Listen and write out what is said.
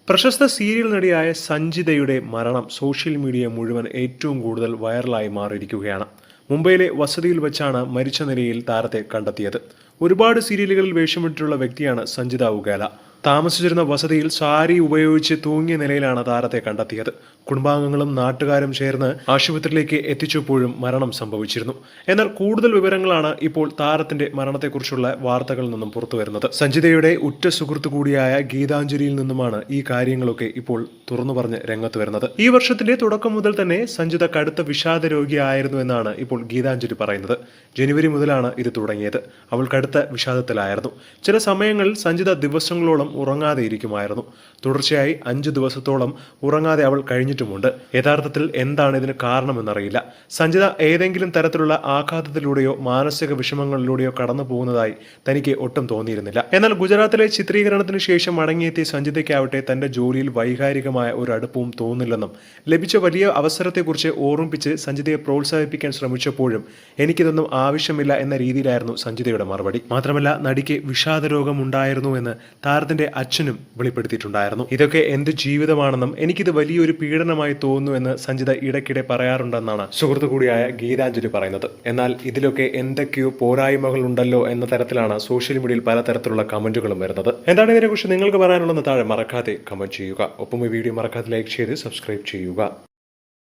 പ്രശസ്ത സീരിയൽ നടിയായ സഞ്ജിതയുടെ മരണം social media മുഴുവൻ ഏറ്റവും കൂടുതൽ വൈറലായി മാറിയിരിക്കുകയാണ്. മുംബൈയിലെ വസതിയിൽ വെച്ചാണ് മരിച്ച നിലയിൽ താരത്തെ കണ്ടെത്തിയത്. ഒരുപാട് സീരിയലുകളിൽ വേഷമിട്ടിട്ടുള്ള വ്യക്തിയാണ് സഞ്ജിത ഉഗാല. താമസിച്ചിരുന്ന വസതിയിൽ സാരി ഉപയോഗിച്ച് തൂങ്ങിയ നിലയിലാണ് താരത്തെ കണ്ടെത്തിയത്. കുടുംബാംഗങ്ങളും നാട്ടുകാരും ചേർന്ന് ആശുപത്രിയിലേക്ക് എത്തിച്ചപ്പോഴും മരണം സംഭവിച്ചിരുന്നു. എന്നാൽ കൂടുതൽ വിവരങ്ങളാണ് ഇപ്പോൾ താരത്തിന്റെ മരണത്തെക്കുറിച്ചുള്ള വാർത്തകളിൽ നിന്നും പുറത്തുവരുന്നത്. സഞ്ജിതയുടെ ഉറ്റ സുഹൃത്തു കൂടിയായ ഗീതാഞ്ജലിയിൽ നിന്നുമാണ് ഈ കാര്യങ്ങളൊക്കെ ഇപ്പോൾ തുറന്നു പറഞ്ഞ് രംഗത്ത് വരുന്നത്. ഈ വർഷത്തിന്റെ തുടക്കം മുതൽ തന്നെ സഞ്ജിത കടുത്ത വിഷാദ രോഗിയായിരുന്നു എന്നാണ് ഇപ്പോൾ ഗീതാഞ്ജലി പറയുന്നത്. ജനുവരി മുതലാണ് ഇത് തുടങ്ങിയത്. അവൾ കടുത്ത വിഷാദത്തിലായിരുന്നു. ചില സമയങ്ങളിൽ സഞ്ജിത ദിവസങ്ങളോളം ഉറങ്ങാതെ ഇരിക്കുമായിരുന്നു. തുടർച്ചയായി 5 ദിവസത്തോളം ഉറങ്ങാതെ അവൾ കഴിഞ്ഞിട്ടുമുണ്ട്. യഥാർത്ഥത്തിൽ എന്താണ് ഇതിന് കാരണമെന്നറിയില്ല. സഞ്ജിത ഏതെങ്കിലും തരത്തിലുള്ള ആഘാതത്തിലൂടെയോ മാനസിക വിഷമങ്ങളിലൂടെയോ കടന്നു പോകുന്നതായി തനിക്ക് ഒട്ടും തോന്നിയിരുന്നില്ല. എന്നാൽ ഗുജറാത്തിലെ ചിത്രീകരണത്തിന് ശേഷം മടങ്ങിയെത്തിയ സഞ്ജിതയ്ക്കാവട്ടെ തന്റെ ജോലിയിൽ വൈകാരികമായ ഒരു അടുപ്പവും തോന്നില്ലെന്നും ലഭിച്ച വലിയ അവസരത്തെക്കുറിച്ച് ഓർമ്മിപ്പിച്ച് സഞ്ജിതയെ പ്രോത്സാഹിപ്പിക്കാൻ ശ്രമിച്ചപ്പോഴും എനിക്കിതൊന്നും ആവശ്യമില്ല എന്ന രീതിയിലായിരുന്നു സഞ്ജിതയുടെ മറുപടി. മാത്രമല്ല, നടിക്ക് വിഷാദ രോഗം ഉണ്ടായിരുന്നു എന്ന് താരത്തിന്റെ അച്ഛനും വെളിപ്പെടുത്തിയിട്ടുണ്ടായിരുന്നു. ഇതൊക്കെ എന്ത് ജീവിതമാണെന്നും എനിക്കിത് വലിയൊരു പീഡനമായി തോന്നുന്നു എന്ന് സഞ്ജിത ഇടയ്ക്കിടെ പറയാറുണ്ടെന്നാണ് സുഹൃത്തു കൂടിയായ ഗീതാഞ്ജലി പറയുന്നത്. എന്നാൽ ഇതിലൊക്കെ എന്തൊക്കെയോ പോരായ്മകൾ ഉണ്ടല്ലോ എന്ന തരത്തിലാണ് സോഷ്യൽ മീഡിയയിൽ പലതരത്തിലുള്ള കമന്റുകളും വരുന്നത്. എന്താണ് ഇതിനെക്കുറിച്ച് നിങ്ങൾക്ക് പറയാനുള്ളതെന്ന് താഴെ മറക്കാതെ കമന്റ് ചെയ്യുക. ഒപ്പം ഈ വീഡിയോ മറക്കാതെ ലൈക്ക് ചെയ്ത് സബ്സ്ക്രൈബ് ചെയ്യുക.